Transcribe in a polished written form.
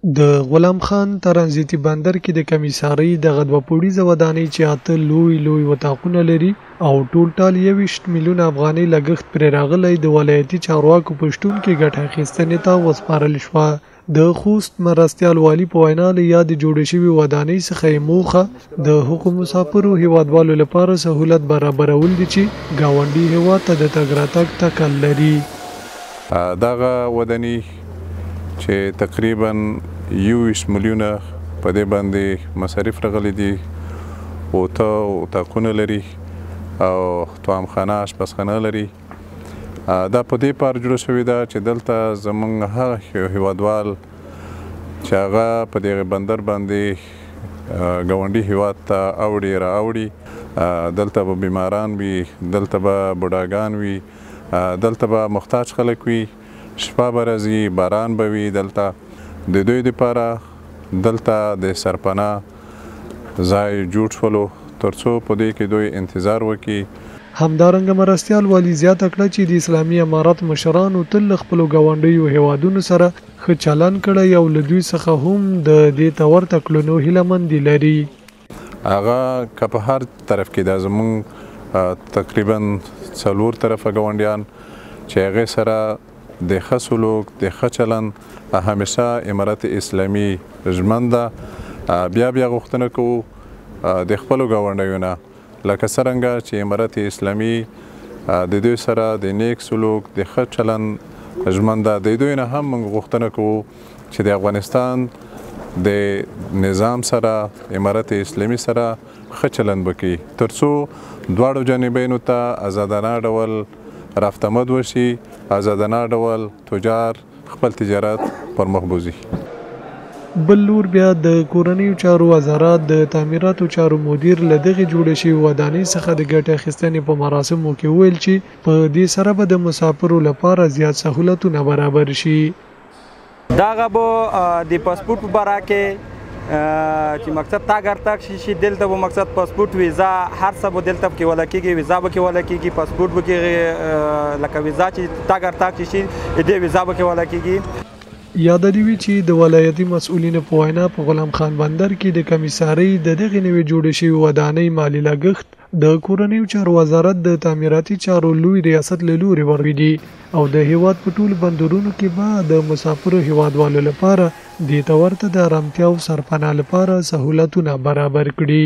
د غلام خان ترانزیتي بندر کې د کمیسارۍ دغه دوه پوړیزه ودانۍ چې 8 لوی وطاقونه لري او ټول 21 میلیون افغانۍ لګښت پرې راغلی د ولایتي چارواکو په شتون کې ګټه اخیستنې ته وسپارل شوه. د خوست مرستیال والي په وینا له یادې جوړې شوې ودانۍ څخه یې موخه د هغو مسافرو هیوادوالو لپاره سهولت برابرول دي چې ګاونډي هیواد ته د تګ راتګ تکل لري. دغه ودانۍ چې تقریبا 21 میلیونه په دې باندې مصارف راغلي دي، اوته اتاقونه لري او توامخانه اشپزخانه لري. دا په دې پار جوړه شوې ده چې دلته زموږ هغه هیوادوال چې هغه په دغه بندر باندې ګاونډي هیواد ته اوړي را اوړي، دلته به بیماران وي، دلته به بوډاګان وي، دلته به محتاج خلک وي، شپه به راځي، باران به وي. دلته د دوی دپاره دلته د سرپناه ځای جوړ شولو تر څو په دې کې دوی انتظار وکړي. همدارنګه مرستیال والي زیاته کړه چې د اسلامي امارت مشرانو تل له خپلو ګاونډیو هیوادونو سره ښه چلند کړی او له دوی څخه هم د دې ته ورته کړنو هیلهمندي لري. هغه که په هر طرف کې دا زموږ تقریبا 4 طرفه ګاونډیان چې هغې سره د ښه سلوک د ښه چلند همیشه امارت اسلامي ژمن ده. بیا غوښتنه کوو د خپلو ګاونډیو نه لکه څرنګه چې امارت اسلامي د دوی سره د نیک سلوک د ښه چلند ژمن ده، د دوی نه هم موږ غوښتنه کوو چې د افغانستان د نظام سره امارت اسلامي سره ښه چلند وکړي تر څو دواړو جانبینو ته آزادانه ډول رفتمد وشي، آزادانه ډول تجار خپل تجارت پر مخ بوزي. بل لور بیا د کورنیو چارو وزارت د تعمیراتو چارو مدیر له دغې جوړې شوې ودانۍ څخه د ګټې اخیستنې په مراسمو کې وویل چې په دې سره به د مسافرو لپاره زیات سهولتونه برابر شي. دغه به د پاسپورت په باره کې چې مقصد تاګ راتګ شي، دلته به مقصد پاسپورت ویزا هر څه به دلته کې ولا کېږي، ویزا به کې ولا کېږي، پاسپورت به کې لکه ویزا چې تاګ راتګ شي دې ویزا به کې ولا کېږي. یاد دی وی چې د ولایتي مسؤلینو په وینا په غلام خان بندر کې د کمیسارۍ د دغې نوې جوړې شوې ودانۍ مالي لګښت د کورنیو چارو وزارت د تعمیراتي چارو لوی ریاست له لوري ورغړي او د هیواد په ټولو بندرونو کې به د مسافرو هیوادوالو لپاره دې ته ورته د ارامتیا او سرپناه لپاره سهولتونه برابر کړي.